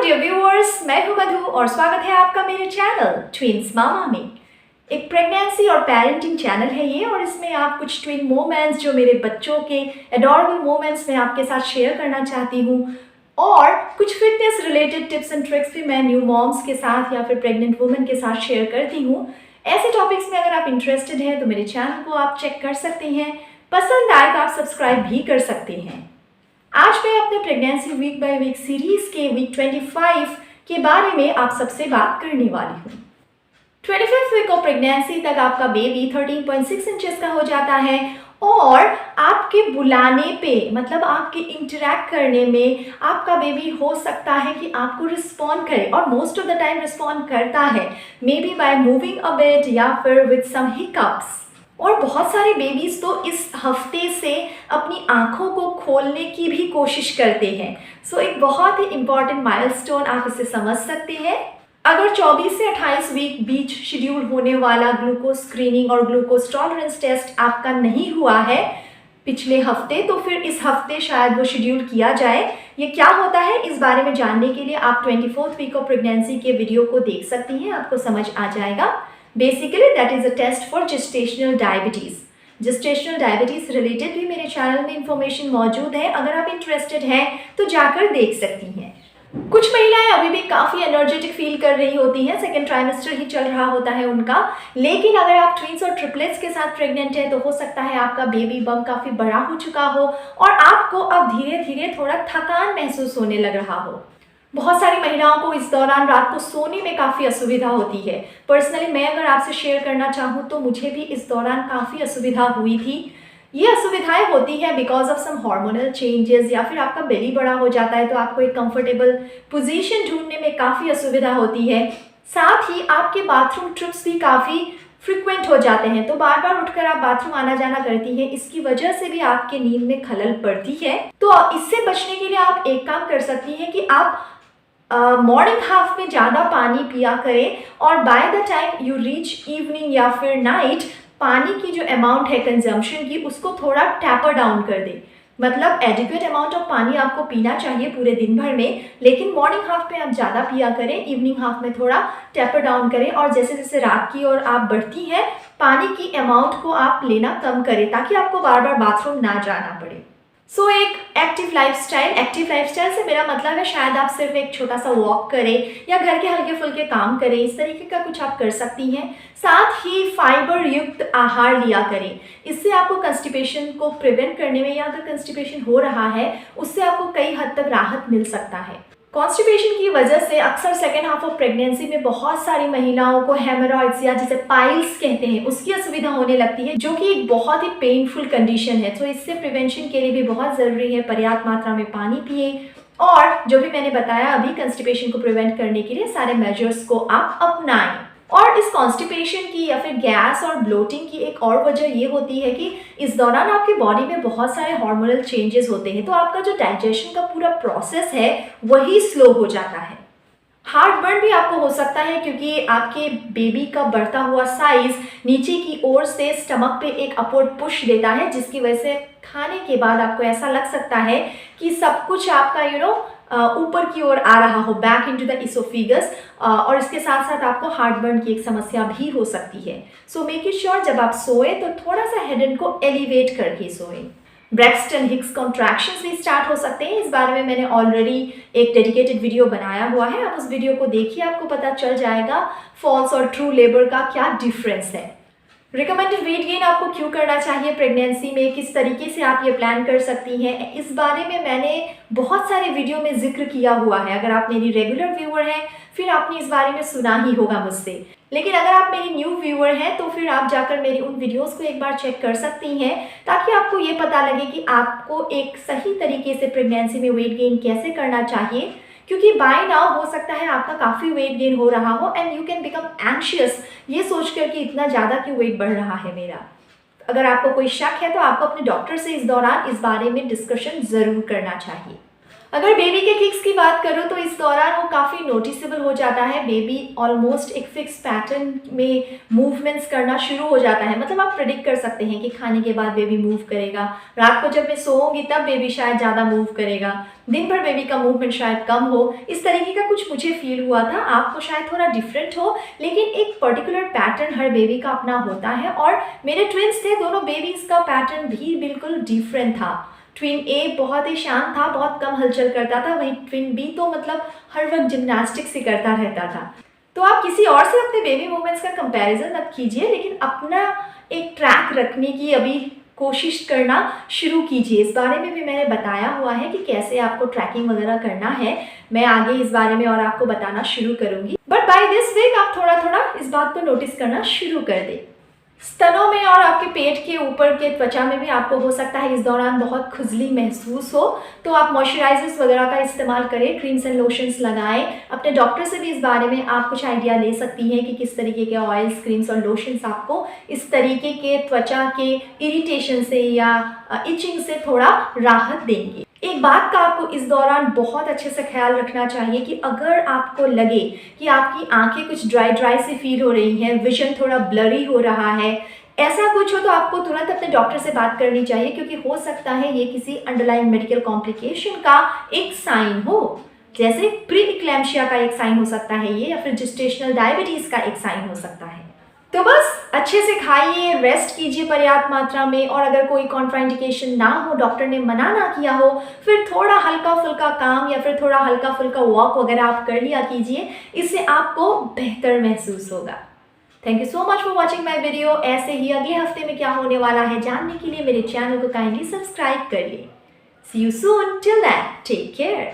Dear viewers, मैं हूं मधु और स्वागत है आपका मेरे चैनल ट्विंस मामा में। एक प्रेगनेंसी और पेरेंटिंग चैनल है ये और इसमें आप कुछ ट्विन मोमेंट्स जो मेरे बच्चों के एडोरेबल मोमेंट्स मैं आपके साथ शेयर करना चाहती हूँ और कुछ fitness related tips and tricks भी मैं न्यू मॉम्स के साथ या फिर प्रेग्नेंट वुमेन के साथ शेयर करती हूँ। ऐसे टॉपिक्स में अगर आप इंटरेस्टेड हैं तो मेरे चैनल को आप चेक कर सकते हैं, पसंद आए तो आप सब्सक्राइब भी कर सकते हैं। आज मैं अपने pregnancy week by week series के वीक 25 के बारे में आप सबसे बात करने वाली हूँ। 25th वीक ऑफ प्रेगनेंसी तक आपका बेबी 13.6 इंचेस का हो जाता है और आपके बुलाने पे मतलब आपके इंटरैक्ट करने में आपका बेबी हो सकता है कि आपको रिस्पॉन्ड करे और most of the time respond करता है, may be by moving a bit या फिर विद सम हिकअप्स। और बहुत सारे बेबीज तो इस हफ्ते से अपनी आंखों को खोलने की भी कोशिश करते हैं। सो एक बहुत ही इंपॉर्टेंट माइलस्टोन आप इसे समझ सकते हैं। अगर 24 से 28 वीक बीच शेड्यूल होने वाला ग्लूकोज स्क्रीनिंग और ग्लूकोज टॉलरेंस टेस्ट आपका नहीं हुआ है पिछले हफ्ते, तो फिर इस हफ्ते शायद वो शेड्यूल किया जाए। ये क्या होता है इस बारे में जानने के लिए आप 24th वीक ऑफ प्रेगनेंसी के वीडियो को देख सकती हैं, आपको समझ आ जाएगा। Basically that is a test for gestational diabetes. Gestational diabetes related भी मेरे चैनल में इंफॉर्मेशन मौजूद है, अगर आप इंटरेस्टेड हैं तो जाकर देख सकती हैं। कुछ महिलाएं अभी भी काफ़ी एनर्जेटिक फील कर रही होती हैं, सेकेंड ट्राइमेस्टर ही चल रहा होता है उनका, लेकिन अगर आप ट्विंस और ट्रिपलेट्स के साथ प्रेग्नेंट हैं तो हो सकता है आपका बेबी बम्प काफ़ी बड़ा हो चुका हो और आपको अब धीरे धीरे थोड़ा थकान महसूस होने लग रहा हो। बहुत सारी महिलाओं को इस दौरान रात को सोने में काफ़ी असुविधा होती है। पर्सनली मैं अगर आपसे शेयर करना चाहूँ तो मुझे भी इस दौरान काफ़ी असुविधा हुई थी। ये असुविधाएं होती है because of some hormonal changes या फिर आपका बेली बड़ा हो जाता है तो आपको एक कंफर्टेबल पोजीशन ढूंढने में काफ़ी असुविधा होती है। साथ ही आपके बाथरूम ट्रिप्स भी काफ़ी फ्रिक्वेंट हो जाते हैं, तो बार बार उठकर आप बाथरूम आना जाना करती हैं, इसकी वजह से भी आपके नींद में खलल पड़ती है। तो इससे बचने के लिए आप एक काम कर सकती हैं कि आप मॉर्निंग हाफ में ज़्यादा पानी पिया करें और by the time you reach evening या फिर नाइट पानी की जो अमाउंट है कंजम्पशन की उसको थोड़ा टैपर डाउन कर दें। मतलब एडिक्वेट अमाउंट ऑफ पानी आपको पीना चाहिए पूरे दिन भर में, लेकिन मॉर्निंग हाफ में आप ज़्यादा पिया करें, इवनिंग हाफ में थोड़ा टैपर डाउन करें और जैसे जैसे रात की ओर आप बढ़ती हैं पानी की अमाउंट को आप लेना कम करें ताकि आपको बार बार बाथरूम ना जाना पड़े। सो एक एक्टिव लाइफस्टाइल से मेरा मतलब है शायद आप सिर्फ एक छोटा सा वॉक करें या घर के हल्के फुल्के काम करें, इस तरीके का कुछ आप कर सकती हैं। साथ ही फाइबर युक्त आहार लिया करें, इससे आपको कंस्टिपेशन को प्रिवेंट करने में या अगर कंस्टिपेशन हो रहा है उससे आपको कई हद तक राहत मिल सकता है। कॉन्स्टिपेशन की वजह से अक्सर सेकेंड हाफ ऑफ प्रेगनेंसी में बहुत सारी महिलाओं को हेमरॉइड्स या जिसे पाइल्स कहते हैं उसकी असुविधा होने लगती है, जो कि एक बहुत ही पेनफुल कंडीशन है। तो इससे प्रिवेंशन के लिए भी बहुत ज़रूरी है पर्याप्त मात्रा में पानी पिए और जो भी मैंने बताया अभी कंस्टिपेशन को प्रिवेंट करने के लिए सारे मेजर्स को आप अपनाएं। और इस कॉन्स्टिपेशन की या फिर गैस और ब्लोटिंग की एक और वजह ये होती है कि इस दौरान आपके बॉडी में बहुत सारे हार्मोनल चेंजेस होते हैं, तो आपका जो डाइजेशन का पूरा प्रोसेस है वही स्लो हो जाता है। हार्ट बर्न भी आपको हो सकता है क्योंकि आपके बेबी का बढ़ता हुआ साइज नीचे की ओर से स्टमक पे एक अपवर्ड पुश देता है, जिसकी वजह से खाने के बाद आपको ऐसा लग सकता है कि सब कुछ आपका ऊपर की ओर आ रहा हो, बैक इनटू द इसोफिगस, और इसके साथ साथ आपको हार्ट बर्न की एक समस्या भी हो सकती है। सो मेक इट श्योर जब आप सोए तो थोड़ा सा हेड एंड को एलिवेट करके सोए। ब्रेक्सटन हिक्स कॉन्ट्रैक्शंस भी स्टार्ट हो सकते हैं, इस बारे में मैंने ऑलरेडी एक डेडिकेटेड वीडियो बनाया हुआ है, आप उस वीडियो को देखिए, आपको पता चल जाएगा फॉल्स और ट्रू लेबर का क्या डिफरेंस है। रिकमेंडेड वेट गेन आपको क्यों करना चाहिए प्रेगनेंसी में, किस तरीके से आप ये प्लान कर सकती हैं, इस बारे में मैंने बहुत सारे वीडियो में जिक्र किया हुआ है। अगर आप मेरी रेगुलर व्यूअर हैं फिर आपने इस बारे में सुना ही होगा मुझसे, लेकिन अगर आप मेरी न्यू व्यूअर हैं तो फिर आप जाकर मेरी उन वीडियोस को एक बार चेक कर सकती हैं ताकि आपको ये पता लगे कि आपको एक सही तरीके से प्रेगनेंसी में वेट गेन कैसे करना चाहिए। क्योंकि बाय नाउ हो सकता है आपका काफ़ी वेट गेन हो रहा हो and you can become anxious, ये सोचकर कि इतना ज़्यादा क्यों वेट बढ़ रहा है मेरा। अगर आपको कोई शक है तो आपको अपने डॉक्टर से इस दौरान इस बारे में डिस्कशन ज़रूर करना चाहिए। अगर बेबी के किक्स की बात करूँ तो इस दौरान वो काफ़ी नोटिसेबल हो जाता है। बेबी ऑलमोस्ट एक फिक्स पैटर्न में मूवमेंट्स करना शुरू हो जाता है। मतलब आप प्रेडिक्ट कर सकते हैं कि खाने के बाद बेबी मूव करेगा, रात को जब मैं सोऊंगी तब बेबी शायद ज़्यादा मूव करेगा, दिन भर बेबी का मूवमेंट शायद कम हो। इस तरीके का कुछ मुझे फील हुआ था। आपको शायद थोड़ा डिफरेंट हो, लेकिन एक पर्टिकुलर पैटर्न हर बेबी का अपना होता है। और मेरे ट्विन्स थे, दोनों बेबीज़ का पैटर्न भी बिल्कुल डिफरेंट था। ट्विन ए बहुत ही शांत था, बहुत कम हलचल करता था, वहीं ट्विन बी तो मतलब हर वक्त जिम्नास्टिक्स ही करता रहता था। तो आप किसी और से अपने बेबी मूवमेंट्स का कंपैरिजन मत कीजिए, लेकिन अपना एक ट्रैक रखने की अभी कोशिश करना शुरू कीजिए। इस बारे में भी मैंने बताया हुआ है कि कैसे आपको ट्रैकिंग वगैरह करना है। मैं आगे इस बारे में और आपको बताना शुरू करूँगी। बट बाय दिस वीक आप थोड़ा थोड़ा इस बात को नोटिस करना शुरू कर दें। स्तनों में और आपके पेट के ऊपर के त्वचा में भी आपको हो सकता है इस दौरान बहुत खुजली महसूस हो, तो आप मॉइस्चराइजर्स वगैरह का इस्तेमाल करें, क्रीम्स एंड लोशंस लगाएं। अपने डॉक्टर से भी इस बारे में आप कुछ आइडिया ले सकती हैं कि किस तरीके के ऑयल्स, क्रीम्स और लोशंस आपको इस तरीके के त्वचा के इरिटेशन से या इचिंग से थोड़ा राहत देंगे। एक बात का आपको इस दौरान बहुत अच्छे से ख्याल रखना चाहिए कि अगर आपको लगे कि आपकी आंखें कुछ ड्राई सी फील हो रही हैं, विजन थोड़ा ब्लरी हो रहा है, ऐसा कुछ हो तो आपको तुरंत अपने डॉक्टर से बात करनी चाहिए, क्योंकि हो सकता है ये किसी अंडरलाइंग मेडिकल कॉम्प्लिकेशन का एक साइन हो। जैसे प्री इक्लेम्शिया का एक साइन हो सकता है ये, या फिर जेस्टेशनल डायबिटीज़ का एक साइन हो सकता है। तो बस अच्छे से खाइए, रेस्ट कीजिए पर्याप्त मात्रा में, और अगर कोई कॉन्ट्राइंडिकेशन ना हो, डॉक्टर ने मना ना किया हो, फिर थोड़ा हल्का फुल्का काम या फिर थोड़ा हल्का फुल्का वॉक वगैरह आप कर लिया कीजिए। इससे आपको बेहतर महसूस होगा। Thank you so much for watching my video. ऐसे ही अगले हफ्ते में क्या होने वाला है जानने के लिए मेरे चैनल को काइंडली सब्सक्राइब कर लिए। See you soon, till then take care.